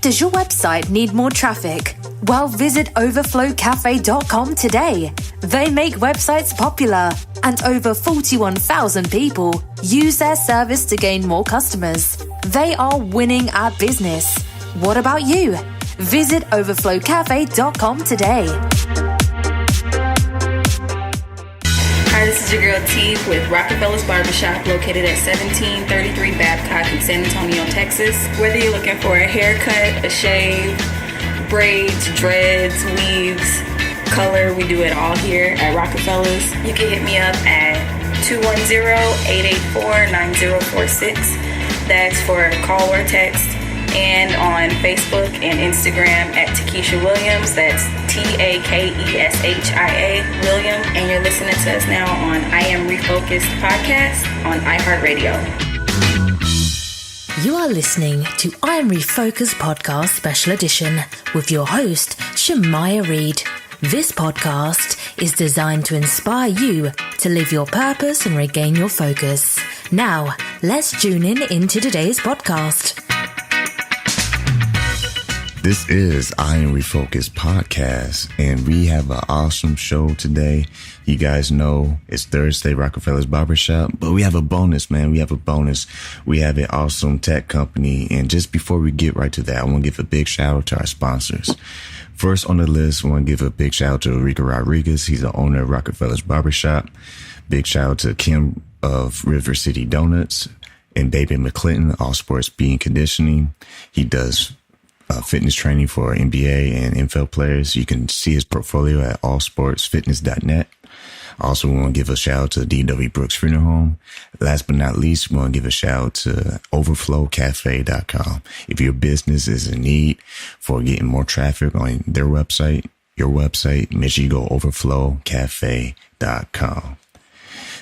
Does your website need more traffic? Well, visit overflowcafe.com today. They make websites popular, and over 41,000 people use their service to gain more customers. They are winning at business. What about you? Visit overflowcafe.com today. Hi, this is your girl T with Rockefeller's Barbershop, located at 1733 Babcock in San Antonio, Texas. Whether you're looking for a haircut, a shave, braids, dreads, weaves, color, we do it all here at Rockefeller's. You can hit me up at 210-884-9046. That's for call or text. And on Facebook and Instagram at Takesha Williams. That's TAKESHIA Williams. And you're listening to us now on I Am Refocused podcast on iHeartRadio. You are listening to I Am Refocused podcast special edition with your host, Shemaya Reed. This podcast is designed to inspire you to live your purpose and regain your focus. Now, let's tune into today's podcast. This is I Am Refocused podcast, and we have an awesome show today. You guys know it's Thursday, Rockefeller's Barbershop, but we have a bonus, man. We have an awesome tech company, and just before we get right to that, I want to give a big shout out to our sponsors. First on the list, I want to give a big shout out to Rico Rodriguez. He's the owner of Rockefeller's Barbershop. Big shout out to Kim of River City Donuts and Baby McClinton, All Sports Being Conditioning. He does fitness training for NBA and NFL players. You can see his portfolio at allsportsfitness.net. Also, we want to give a shout out to D.W. Brooks Funeral Home. Last but not least, we want to give a shout out to overflowcafe.com. If your business is in need for getting more traffic on their website, your website, make sure you go overflowcafe.com.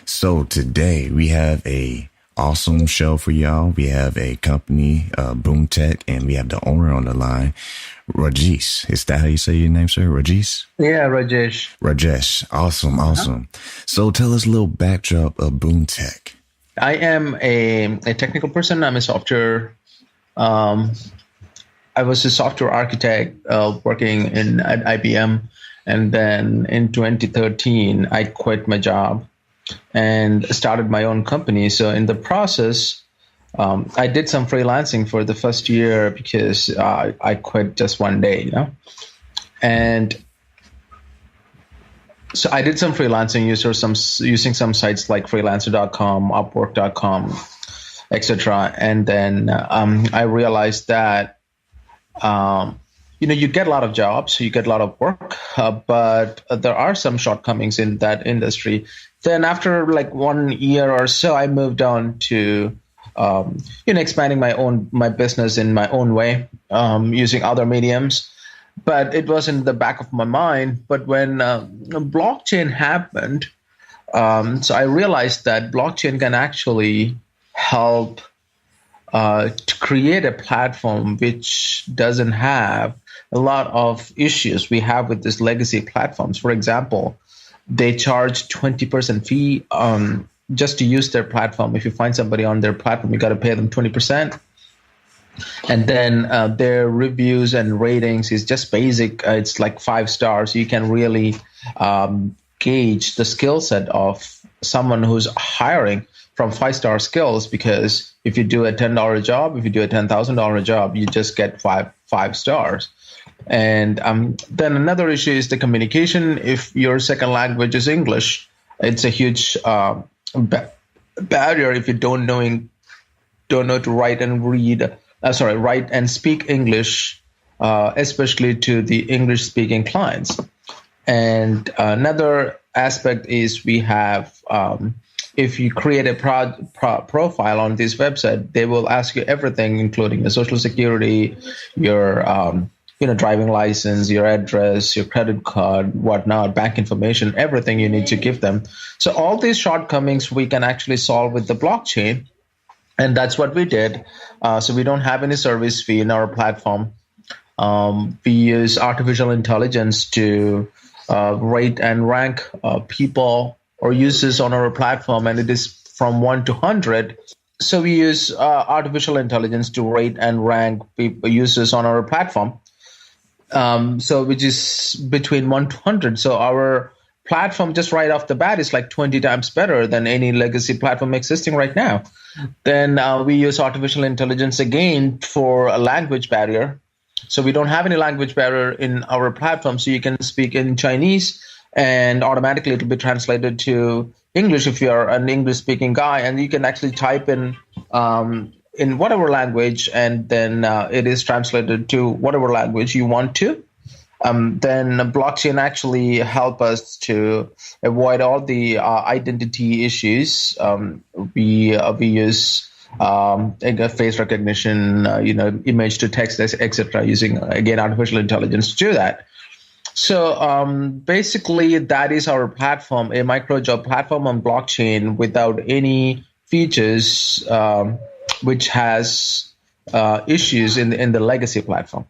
So today we have a awesome show for y'all. We have a company, Boon Tech, and we have the owner on the line, Rajesh. Is that how you say your name, sir? Rajesh? Yeah, Rajesh. Rajesh. Awesome. So tell us a little backdrop of Boon Tech. I am a technical person. I'm a software. I was a software architect working at IBM. And then in 2013, I quit my job and started my own company. So in the process, I did some freelancing for the first year because I quit just one day, And so I did some freelancing using some sites like freelancer.com, upwork.com, etc. And then I realized that, you get a lot of jobs, you get a lot of work, but there are some shortcomings in that industry. Then after like 1 year or so, I moved on to, expanding my business in my own way, using other mediums. But it was in the back of my mind. But when blockchain happened, so I realized that blockchain can actually help to create a platform which doesn't have a lot of issues we have with these legacy platforms. For example, they charge 20% fee just to use their platform. If you find somebody on their platform, you got to pay them 20%. And then their reviews and ratings is just basic. It's like 5 stars. You can really gauge the skill set of someone who's hiring from 5-star skills, because if you do a $10 job, if you do a $10,000 job, you just get five stars. And then another issue is the communication. If your second language is English, it's a huge barrier if you don't know to write and speak English, especially to the English-speaking clients. And another aspect is we have, if you create a profile on this website, they will ask you everything, including your social security, your driving license, your address, your credit card, whatnot, bank information, everything you need to give them. So all these shortcomings we can actually solve with the blockchain. And that's what we did. So we don't have any service fee in our platform. We use artificial intelligence to rate and rank people or users on our platform. And it is from 1 to 100. So we use artificial intelligence to rate and rank users on our platform. So which is between 1 to 100. So our platform just right off the bat is like 20 times better than any legacy platform existing right now. Then we use artificial intelligence again for a language barrier. So we don't have any language barrier in our platform. So you can speak in Chinese and automatically it'll be translated to English if you're an English speaking guy. And you can actually type in whatever language, and then it is translated to whatever language you want to. Then blockchain actually help us to avoid all the identity issues. We use face recognition, image to text, etc., using again artificial intelligence to do that. So basically, that is our platform, a micro job platform on blockchain without any features, which has issues in the legacy platform.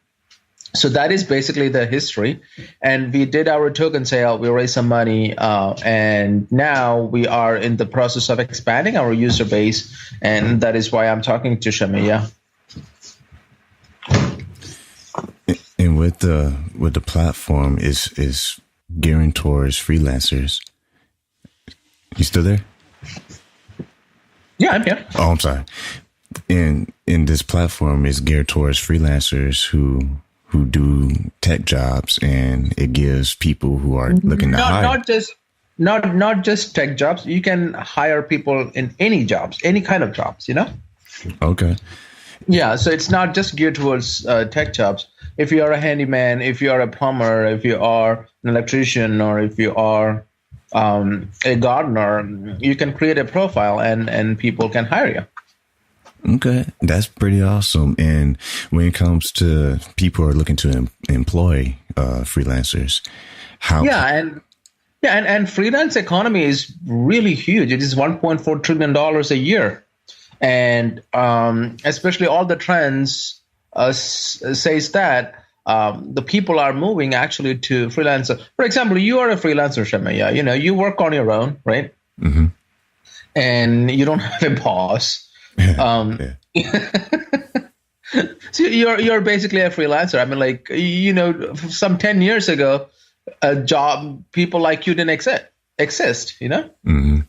So that is basically the history. And we did our token sale. We raised some money. And now we are in the process of expanding our user base. And that is why I'm talking to Shamia. And with the platform is gearing towards freelancers. You still there? Yeah, I'm here. Oh, I'm sorry. And this platform is geared towards freelancers who do tech jobs, and it gives people who are looking to hire. Not just tech jobs. You can hire people in any jobs, any kind of jobs, Okay. Yeah, so it's not just geared towards tech jobs. If you are a handyman, if you are a plumber, if you are an electrician, or if you are a gardener, you can create a profile and people can hire you. Okay, that's pretty awesome. And when it comes to people who are looking to employ freelancers, and freelance economy is really huge. It is $1.4 trillion a year, and especially all the trends says that the people are moving actually to freelancer. For example, you are a freelancer, Shamaya. You work on your own, right? Mm-hmm. And you don't have a boss. So you're basically a freelancer. I mean, some 10 years ago, a job people like you didn't exist. Mm-hmm.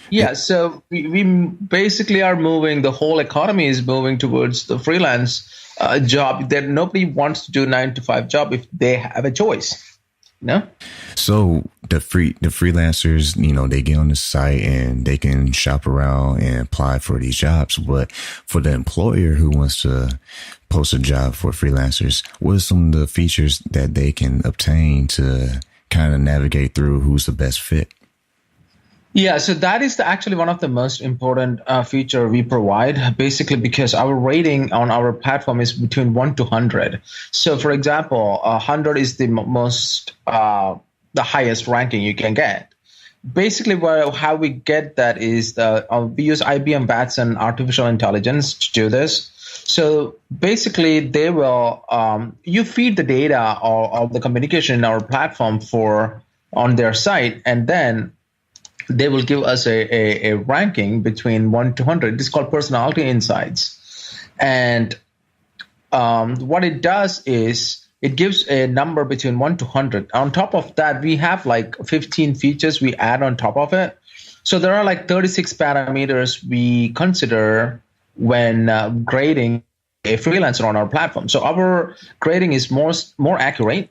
Yeah. So we basically are moving. The whole economy is moving towards the freelance job. That nobody wants to do a 9-to-5 job if they have a choice. So the freelancers, they get on the site and they can shop around and apply for these jobs. But for the employer who wants to post a job for freelancers, what are some of the features that they can obtain to kind of navigate through who's the best fit? Yeah, so that is actually one of the most important feature we provide, basically because our rating on our platform is between 1 to 100. So, for example, 100 is the the highest ranking you can get. Basically, how we get that is we use IBM Watson artificial intelligence to do this. So basically, they will you feed the data or the communication in our platform on their site, and then they will give us a ranking between 1 to 100. It is called Personality Insights. And what it does is it gives a number between 1 to 100. On top of that, we have like 15 features we add on top of it. So there are like 36 parameters we consider when grading a freelancer on our platform. So our grading is more accurate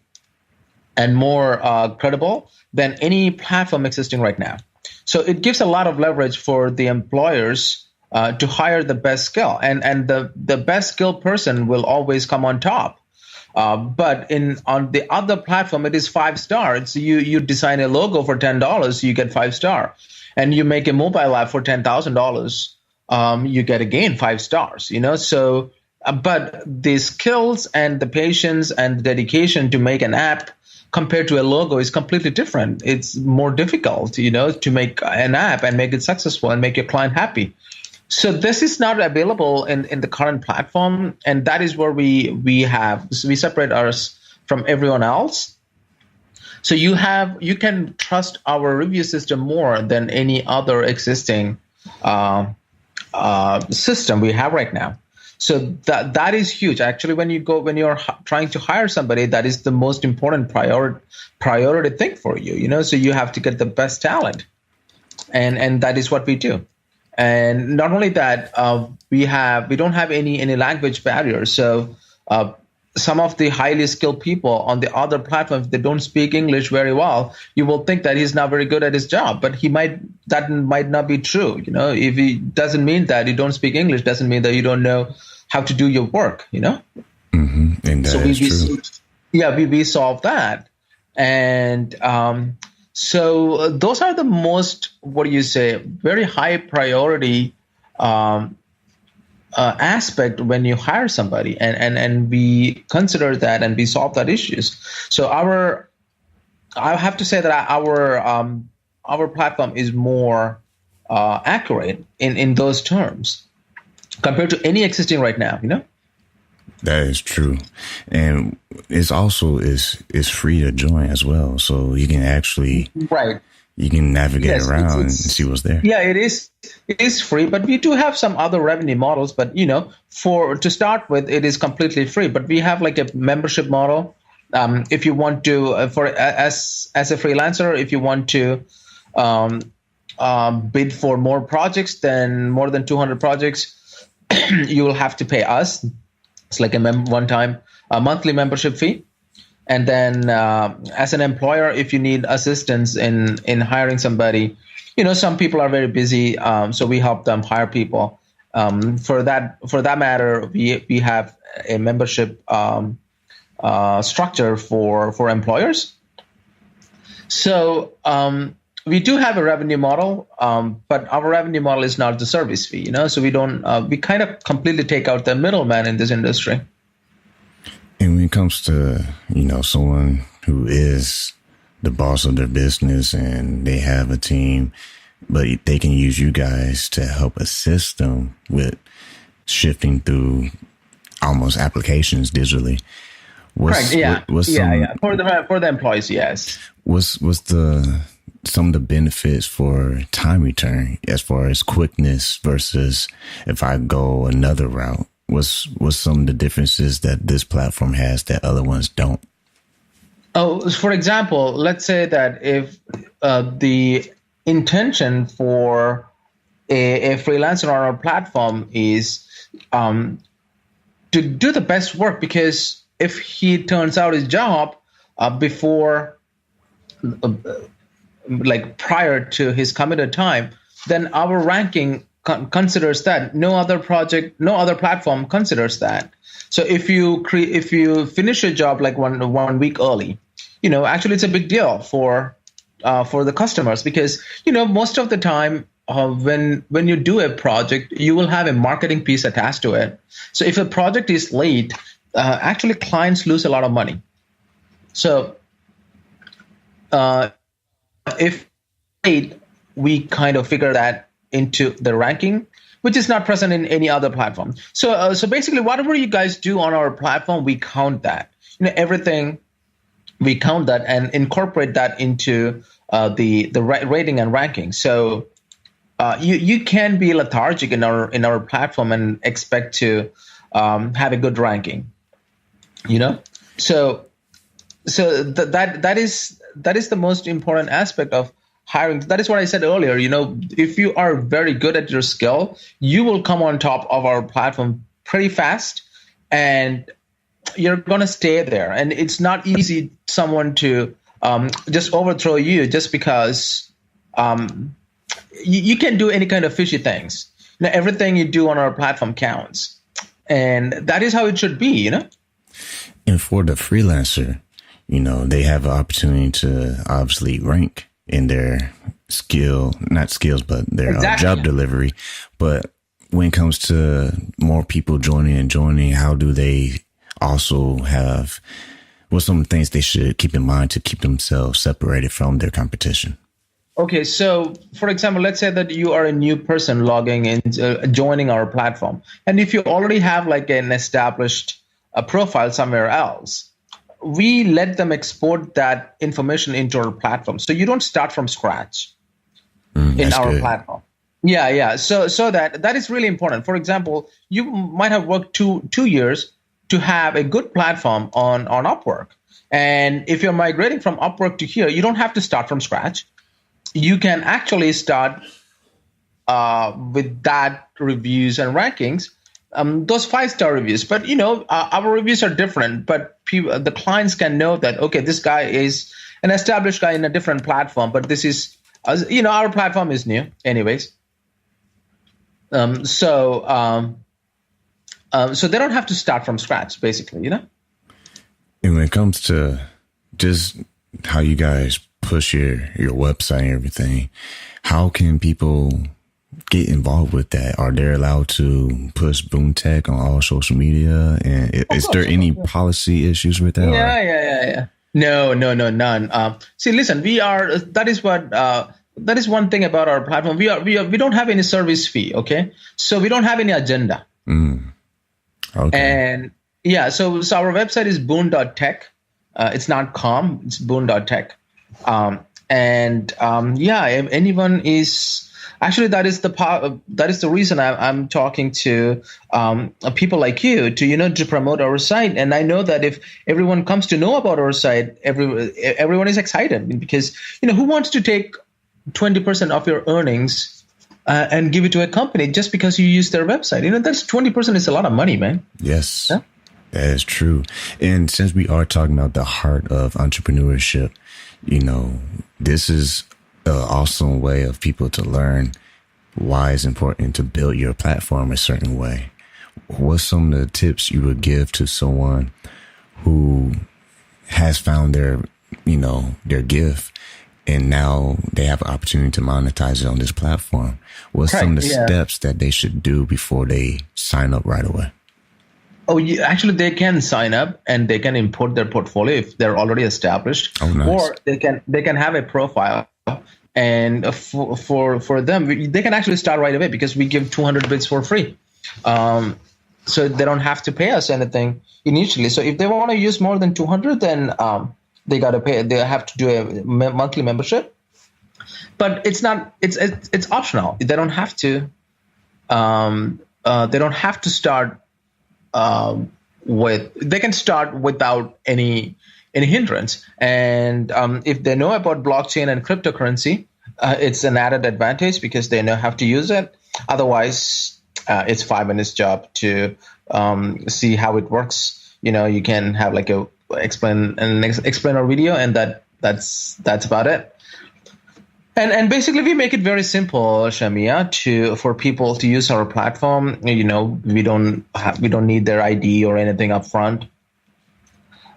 and more credible than any platform existing right now. So it gives a lot of leverage for the employers to hire the best skill, and the best skilled person will always come on top. But on the other platform, it is 5 stars. You design a logo for $10, you get 5 star, and you make a mobile app for $10,000, you get again 5 stars. So, but the skills and the patience and the dedication to make an app compared to a logo is completely different. It's more difficult, to make an app and make it successful and make your client happy. So this is not available in the current platform, and that is where we separate us from everyone else. So you can trust our review system more than any other existing system we have right now. So that is huge. Actually, when you're trying to hire somebody, that is the most important priority thing for you. So you have to get the best talent, and that is what we do. And not only that, we don't have any language barriers. So some of the highly skilled people on the other platforms, they don't speak English very well. You will think that he's not very good at his job, but that might not be true. If he doesn't mean that you don't speak English, doesn't mean that you don't know how to do your work. Mm-hmm. And that is true. Yeah, we solve that, and so those are the most, very high priority aspect when you hire somebody, and we consider that and we solve that issues. So I have to say that our platform is more accurate in those terms compared to any existing right now. That is true, and it's also is free to join as well, so you can actually You can navigate around and see what's there. Yeah, it is free, but we do have some other revenue models. But to start with, it is completely free. But we have like a membership model. If you want to, as a freelancer, if you want to bid for more projects, then more than 200 projects, you will have to pay us. It's like a one-time monthly membership fee. And then as an employer, if you need assistance in hiring somebody, some people are very busy, so we help them hire people. For that matter, we have a membership structure for employers. So we do have a revenue model, but our revenue model is not the service fee. So we kind of completely take out the middleman in this industry. And when it comes to, someone who is the boss of their business and they have a team, but they can use you guys to help assist them with shifting through almost applications digitally. Correct. Yeah. For the employees, yes. What's some of the benefits for time return as far as quickness versus if I go another route? What's some of the differences that this platform has that other ones don't? Oh, for example, let's say that if the intention for a freelancer on our platform is to do the best work, because if he turns out his job before, prior to his committed time, then our ranking considers that. No other platform considers that. So if you finish your job like one week early, actually it's a big deal for the customers, because most of the time when you do a project, you will have a marketing piece attached to it. So if a project is late, actually clients lose a lot of money. So if late, we kind of figure that into the ranking, which is not present in any other platform. So basically, whatever you guys do on our platform, we count that. Everything, we count that and incorporate that into the rating and ranking. So you can be lethargic in our platform and expect to have a good ranking. So that is the most important aspect of hiring. That is what I said earlier. If you are very good at your skill, you will come on top of our platform pretty fast, and you're going to stay there. And it's not easy someone to just overthrow you just because you can do any kind of fishy things. Everything you do on our platform counts, and that is how it should be. And for the freelancer, they have an opportunity to obviously rank in their not skills, but their job delivery. But when it comes to more people joining, how do they also what's some things they should keep in mind to keep themselves separated from their competition? Okay, so for example, let's say that you are a new person logging in, joining our platform. And if you already have like an established profile somewhere else, we let them export that information into our platform. So you don't start from scratch in our platform. Yeah. So that is really important. For example, you might have worked two years to have a good platform on Upwork. And if you're migrating from Upwork to here, you don't have to start from scratch. You can actually start with that reviews and rankings, those 5-star reviews. But our reviews are different. But the clients can know that, okay, this guy is an established guy in a different platform, but this is, our platform is new, anyways. So they don't have to start from scratch, basically, And when it comes to just how you guys push your website and everything, how can people get involved with that? Are they allowed to push Boon Tech on all social media? And is there any policy issues with that? Yeah. No, none. See, listen, that is one thing about our platform. We don't have any service fee. Okay. So we don't have any agenda. Okay. And yeah, so our website is boon.tech. It's not com, it's boon.tech. If anyone is actually, that is the reason I'm talking to people like you to promote our site. And I know that if everyone comes to know about our site, everyone is excited, because who wants to take 20% of your earnings and give it to a company just because you use their website? That's 20% is a lot of money, man. Yes. Yeah? That is true. And since we are talking about the heart of entrepreneurship, this is an awesome way of people to learn why it's important to build your platform a certain way. What's some of the tips you would give to someone who has found their gift, and now they have an opportunity to monetize it on this platform? What's some of the steps that they should do before they sign up right away? Oh, actually, they can sign up and they can import their portfolio if they're already established. Oh, nice. Or they can have a profile, and for them, they can actually start right away, because we give 200 bits for free. So they don't have to pay us anything initially. So if they want to use more than 200, then they got to pay. They have to do a monthly membership, but it's not. It's optional. They don't have to. They don't have to start. They can start without any hindrance. And if they know about blockchain and cryptocurrency, it's an added advantage, because they know how to use it. Otherwise, it's 5 minutes job to see how it works. You can have like a explainer video, and that's about it. And basically, we make it very simple, Shamia, for people to use our platform. We don't need their ID or anything up front,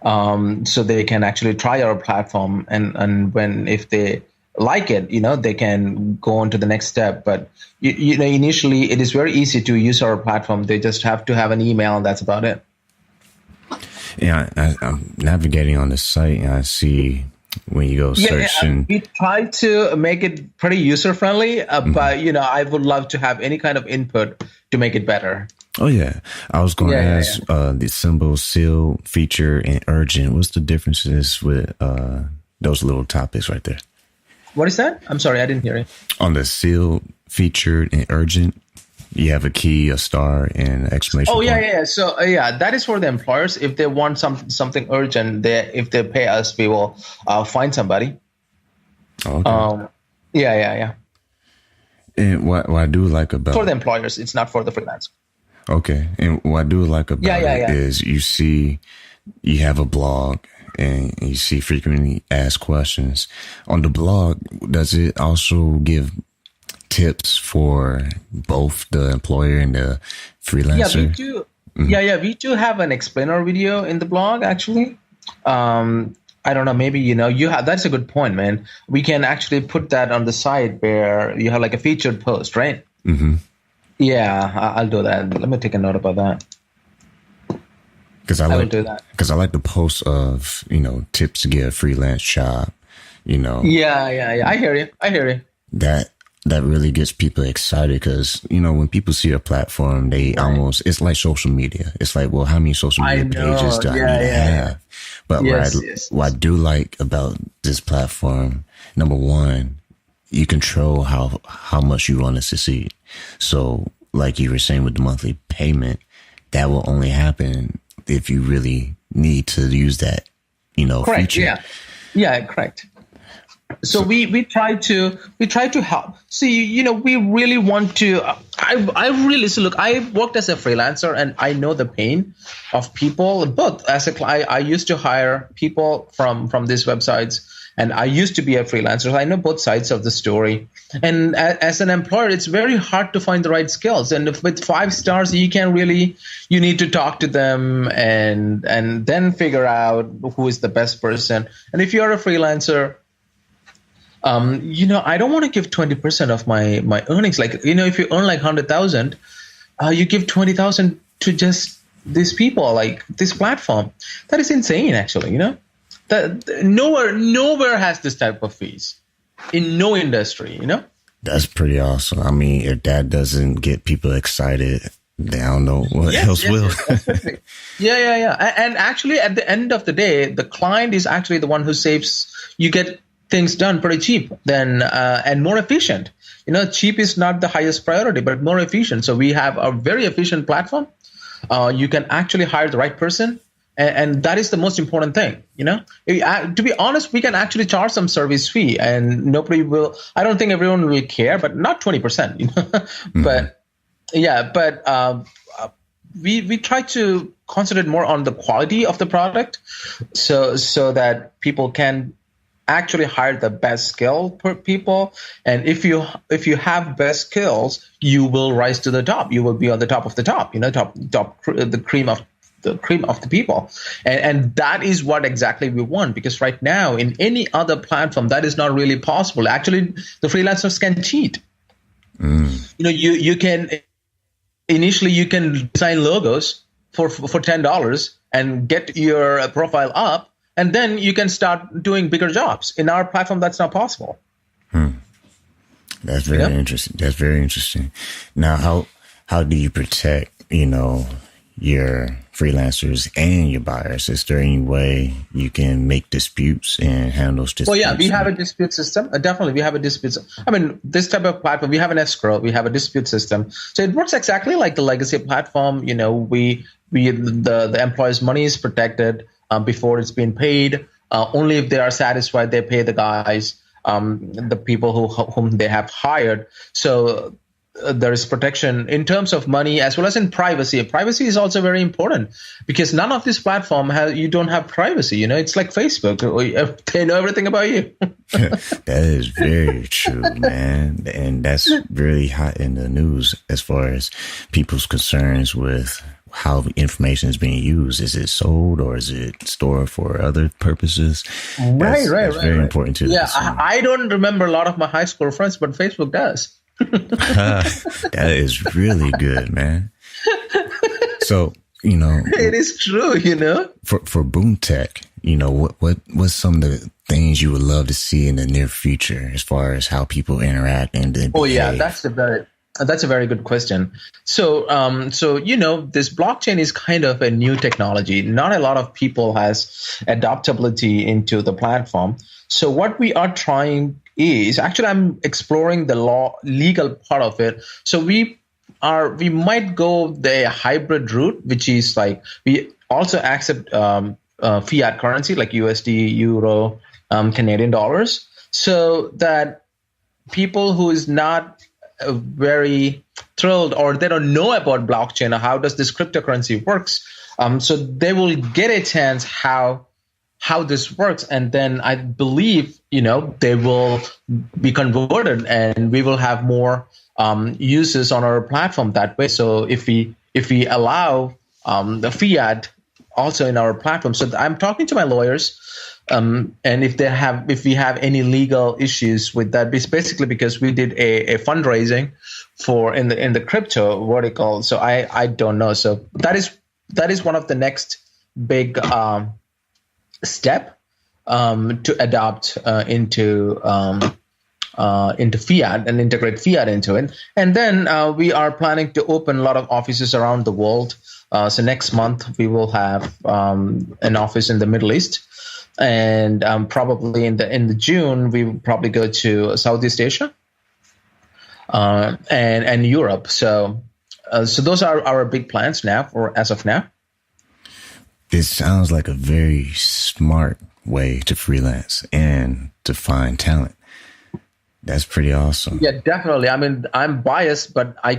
so they can actually try our platform. And if they like it, they can go on to the next step. But initially, it is very easy to use our platform. They just have to have an email, and that's about it. Yeah, I'm navigating on the site, and I see, when you go search, we try to make it pretty user friendly, but I would love to have any kind of input to make it better. Oh yeah, I was going to ask the symbol, seal, feature, and urgent. What's the differences with those little topics right there? What is that? I'm sorry, I didn't hear it. On the seal, featured, and urgent, you have a key, a star, and an exclamation point. Yeah. So that is for the employers. If they want something urgent, if they pay us, we will find somebody. Okay. Yeah. And what I do like about, for the employers, it's not for the freelance. Okay. And what I do like about it is you have a blog, and you see frequently asked questions. On the blog, does it also give tips for both the employer and the freelancer? Yeah, we do. Mm-hmm. We do have an explainer video in the blog, actually. I don't know, maybe you have. That's a good point, man. We can actually put that on the site where you have like a featured post, right? Mm-hmm. Yeah, I'll do that. Let me take a note about that. Because I like the post of tips to get a freelance job. Yeah. I hear you. That really gets people excited, because when people see a platform, they almost, it's like social media. It's like, well, how many social media pages do I need to have? But what I do like about this platform, number one, you control how much you want to succeed. So like you were saying with the monthly payment, that will only happen if you really need to use that, correct, feature. Yeah, correct. So we try to help. See, we really want to. Look. I worked as a freelancer, and I know the pain of people. Both as a client, I used to hire people from these websites, and I used to be a freelancer. So I know both sides of the story. And as an employer, it's very hard to find the right skills. And with 5 stars, you need to talk to them and then figure out who is the best person. And if you're a freelancer, I don't want to give 20% of my earnings. Like, if you earn like 100,000, you give 20,000 to just these people, like this platform. That is insane, actually. That nowhere has this type of fees in no industry. That's pretty awesome. I mean, if that doesn't get people excited, then I don't know what else will. Yeah. And actually, at the end of the day, the client is actually the one who saves. You get things done pretty cheap and more efficient. Cheap is not the highest priority, but more efficient. So we have a very efficient platform. You can actually hire the right person, and that is the most important thing. To be honest, we can actually charge some service fee, and nobody will. I don't think everyone will care, but not 20%. Mm-hmm. But we try to concentrate more on the quality of the product, so that people can actually hire the best skilled people. And if you have best skills, you will rise to the top. You will be on the top of the top. The cream of the people. And that is what exactly we want, because right now in any other platform that is not really possible. Actually, the freelancers can cheat. You can initially design logos for $10 and get your profile up. And then you can start doing bigger jobs. In our platform, that's not possible. That's very interesting. That's very interesting. Now, how do you protect, your freelancers and your buyers? Is there any way you can make disputes and handle disputes? Well, yeah, we have a dispute system. Definitely, we have a dispute. I mean, this type of platform, we have an escrow. We have a dispute system. So it works exactly like the legacy platform. The employee's money is protected before it's been paid. Only if they are satisfied, they pay the guys, the people whom they have hired. So there is protection in terms of money as well as in privacy. Privacy is also very important, because none of this platform you don't have privacy. It's like Facebook. They know everything about you. That is very true, man. And that's really hot in the news as far as people's concerns with how information is being used. Is it sold or is it stored for other purposes? That's very important to Yeah, I don't remember a lot of my high school friends, but Facebook does. That is really good, man. So, it is true, for Boon Tech, what's some of the things you would love to see in the near future as far as how people interact and behave? Oh yeah, that's a very good question. So this blockchain is kind of a new technology. Not a lot of people has adaptability into the platform. So what we are trying is, actually I'm exploring the legal part of it. So we might go the hybrid route, which is like we also accept fiat currency like USD, Euro, Canadian dollars, so that people who is not very thrilled or they don't know about blockchain or how does this cryptocurrency works, so they will get a chance how this works, and then I believe they will be converted and we will have more uses on our platform that way. So if we allow the fiat also in our platform, so I'm talking to my lawyers, and if we have any legal issues with that, it's basically because we did a fundraising for in the crypto vertical. So I don't know. So that is one of the next big step to adopt into fiat and integrate fiat into it. And then we are planning to open a lot of offices around the world. So next month we will have an office in the Middle East. and probably in the June we will probably go to Southeast Asia and Europe. So those are our big plans now, or as of now. It sounds like a very smart way to freelance and to find talent. That's pretty awesome. Yeah, definitely. I mean, I'm biased, but I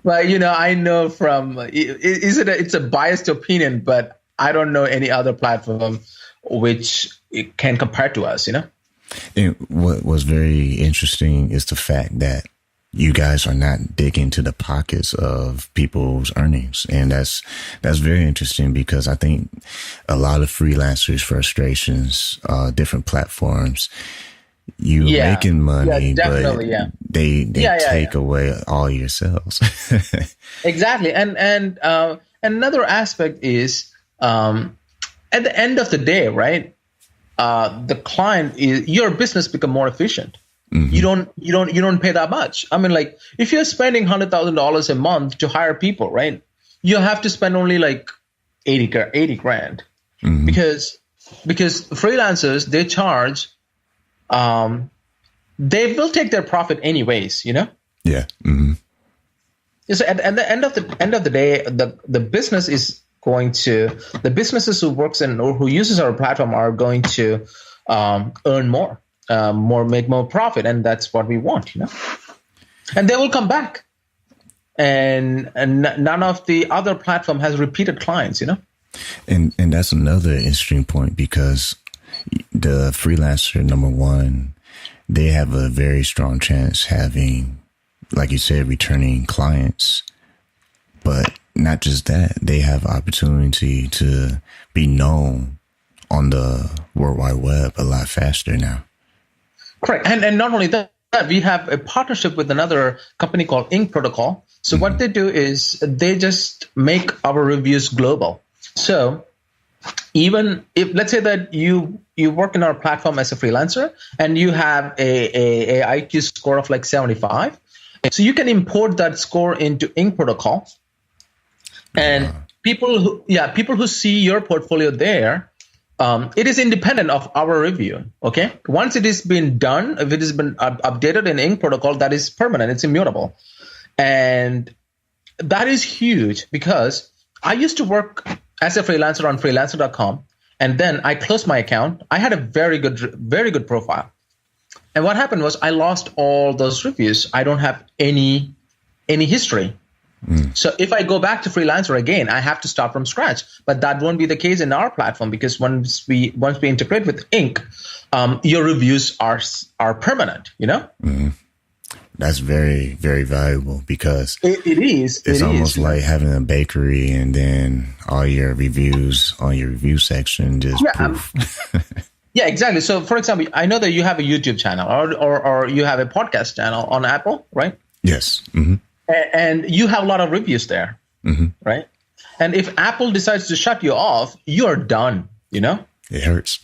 but I know from it's a biased opinion, but I don't know any other platform which it can compare to us. And what was very interesting is the fact that you guys are not digging into the pockets of people's earnings. And that's very interesting, because I think a lot of freelancers' frustrations, different platforms, making money, but they take away all your sales. Exactly. And another aspect is, at the end of the day, right? The client your business become more efficient. Mm-hmm. You don't pay that much. I mean, like, if you're spending $100,000 a month to hire people, right? You have to spend only like 80 grand, mm-hmm. because freelancers, they charge, they will take their profit anyways, Yeah. Mm-hmm. So at the end of the day, the business is going to, the businesses who works in or who uses our platform are going to earn more. Make more profit, and that's what we want, and they will come back, and none of the other platform has repeated clients, and that's another interesting point, because the freelancer, number one, they have a very strong chance having, like you said, returning clients, but not just that, they have opportunity to be known on the World Wide Web a lot faster now. Correct. And not only that, we have a partnership with another company called Ink Protocol. So what they do is they just make our reviews global. So even if, let's say that you work in our platform as a freelancer and you have a IQ score of like 75, so you can import that score into Ink Protocol, and people who see your portfolio there, it is independent of our review. Okay. Once it has been done, if it has been updated in Ink Protocol, that is permanent. It's immutable. And that is huge, because I used to work as a freelancer on freelancer.com, and then I closed my account. I had a very good profile. And what happened was I lost all those reviews. I don't have any history. So if I go back to freelancer again, I have to start from scratch. But that won't be the case in our platform, because once we integrate with Ink, your reviews are permanent. That's very, very valuable, because it is. It's almost like having a bakery, and then all your reviews on your review section just proof. Yeah, exactly. So, for example, I know that you have a YouTube channel or you have a podcast channel on Apple, right? Yes. Mm-hmm. And you have a lot of reviews there, mm-hmm. right? And if Apple decides to shut you off, you're done, It hurts.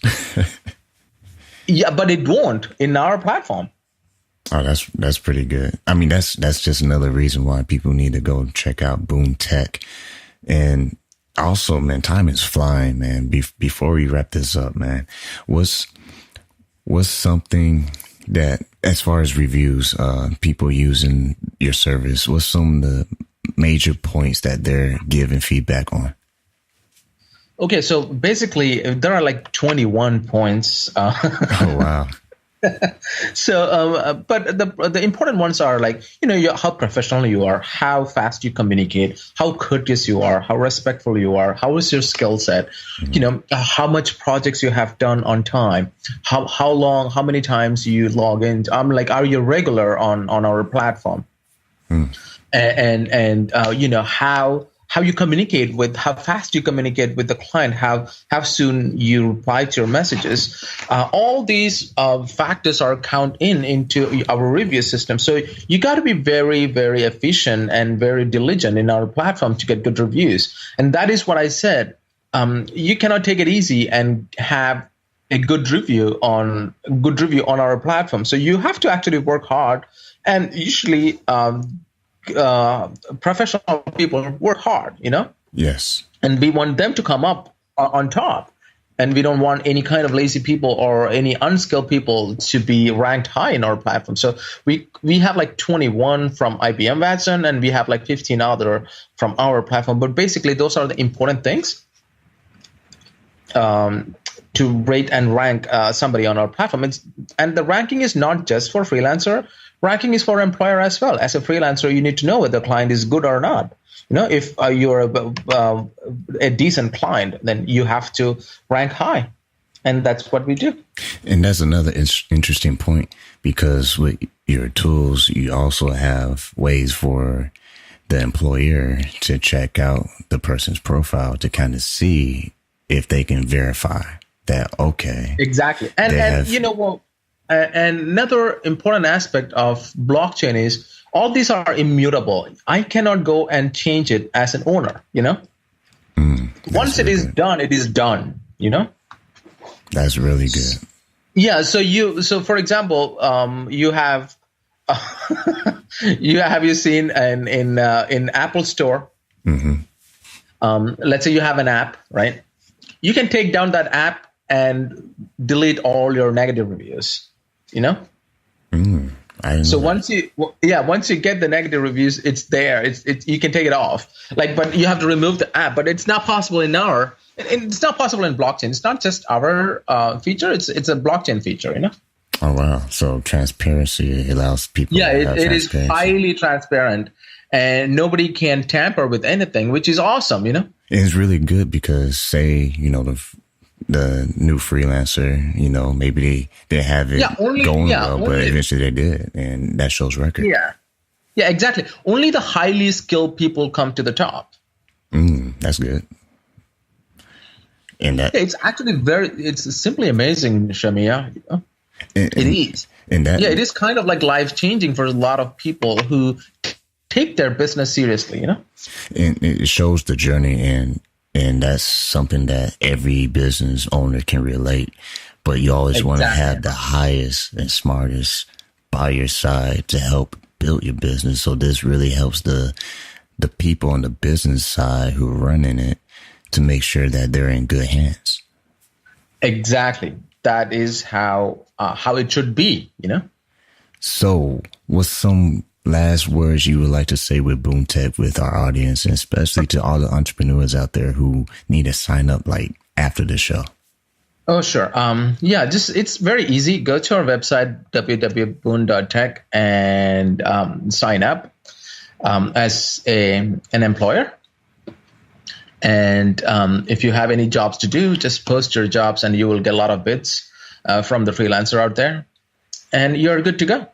Yeah, but it won't in our platform. Oh, that's pretty good. I mean, that's just another reason why people need to go check out Boon Tech. And also, man, time is flying, man. Before we wrap this up, man, what's something that, as far as reviews, people using your service, what's some of the major points that they're giving feedback on? Okay, so basically there are like 21 points. Oh, wow. So, but the important ones are like, how professional you are, how fast you communicate, how courteous you are, how respectful you are, how is your skill set, mm-hmm. How much projects you have done on time, how long, how many times you log in. Are you regular on our platform? And how you communicate how fast you communicate with the client, how soon you reply to your messages. All these factors are into our review system. So you got to be very, very efficient and very diligent in our platform to get good reviews. And that is what I said. You cannot take it easy and have a good review on our platform. So you have to actually work hard, and usually professional people work hard, Yes. and we want them to come up on top. And we don't want any kind of lazy people or any unskilled people to be ranked high in our platform. So we have like 21 from IBM Watson, and we have like 15 other from our platform. But basically, those are the important things to rate and rank somebody on our platform. And the ranking is not just for freelancer. Ranking is for employer as well. As a freelancer, you need to know whether the client is good or not. If you're a decent client, then you have to rank high. And that's what we do. And that's another interesting point, because with your tools, you also have ways for the employer to check out the person's profile to kind of see if they can verify that, okay. Exactly. And and another important aspect of blockchain is all these are immutable. I cannot go and change it as an owner, Once it is done, it is done, That's really good. Yeah. So for example, you have, have you seen in Apple Store? Mm-hmm. Let's say you have an app, right? You can take down that app and delete all your negative reviews, So once you get the negative reviews, it's there. It's you can take it off. But you have to remove the app. But it's not possible it's not possible in blockchain. It's not just our feature. It's a blockchain feature. Oh wow! So transparency allows people. Yeah, it is highly transparent, and nobody can tamper with anything, which is awesome. It's really good because, say, the new freelancer, maybe they have it going well, but eventually they did, and that shows record. Yeah, exactly. Only the highly skilled people come to the top. That's good. And that it's actually it's simply amazing, Shamia. It is. And that it is kind of like life changing for a lot of people who take their business seriously. And it shows the journey, and that's something that every business owner can relate. But you always want to have the highest and smartest by your side to help build your business. So this really helps the people on the business side who are running it to make sure that they're in good hands. Exactly. That is how it should be, So what's some last words you would like to say with Boon Tech with our audience, and especially to all the entrepreneurs out there who need to sign up after the show? Oh, sure. It's very easy. Go to our website, www.boon.tech, and sign up as an employer. And if you have any jobs to do, just post your jobs and you will get a lot of bids from the freelancer out there, and you're good to go.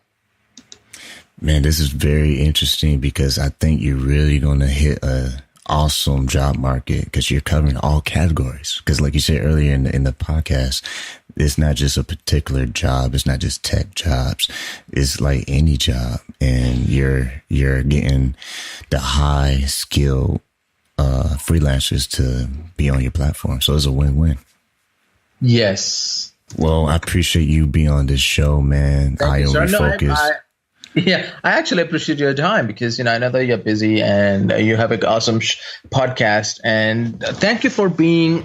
Man, this is very interesting because I think you're really going to hit a awesome job market because you're covering all categories. Because like you said earlier in the podcast, it's not just a particular job. It's not just tech jobs. It's like any job, and you're getting the high skilled freelancers to be on your platform. So it's a win-win. Yes. Well, I appreciate you being on this show, man. I am Refocused. I actually appreciate your time because, I know that you're busy and you have an awesome podcast. And thank you for being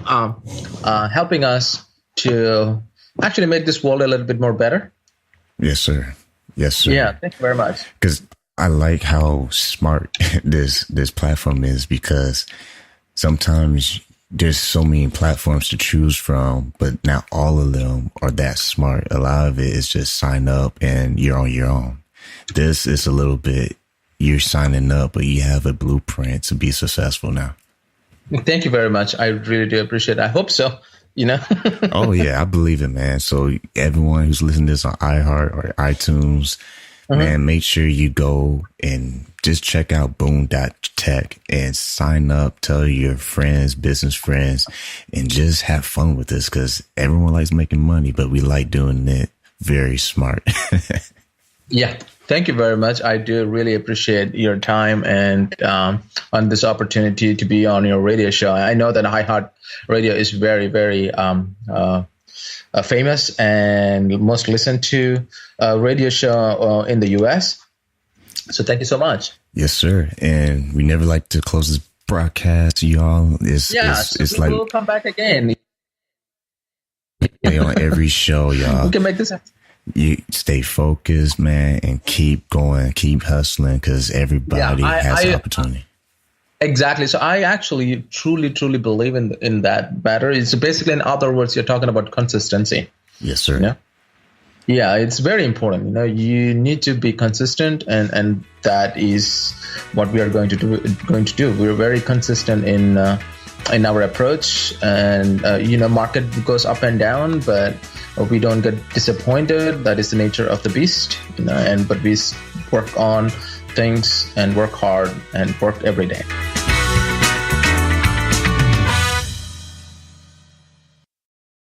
helping us to actually make this world a little bit more better. Yes, sir. Yes, sir. Yeah, thank you very much. Because I like how smart this platform is, because sometimes there's so many platforms to choose from, but not all of them are that smart. A lot of it is just sign up and you're on your own. This is a little bit, you're signing up, but you have a blueprint to be successful now. Thank you very much. I really do appreciate it. I hope so. Oh, yeah, I believe it, man. So everyone who's listening to this on iHeart or iTunes, man, make sure you go and just check out Boon.tech and sign up, tell your friends, business friends, and just have fun with this, because everyone likes making money, but we like doing it very smart. Yeah. Thank you very much. I do really appreciate your time and on this opportunity to be on your radio show. I know that iHeart Radio is very, very famous and most listened to radio show in the U.S. So thank you so much. Yes, sir. And we never like to close this broadcast, y'all. It's like we'll come back again. On every show, y'all. We can make this happen. You stay focused, man, and keep going, keep hustling, because everybody has an opportunity. Exactly. So I actually truly believe in that better. It's basically, in other words, you're talking about consistency. Yes, sir. Yeah. Yeah, it's very important. You need to be consistent, and that is what we are going to do. We're very consistent in our approach, and market goes up and down, but we don't get disappointed. That is the nature of the beast. But we work on things and work hard and work every day.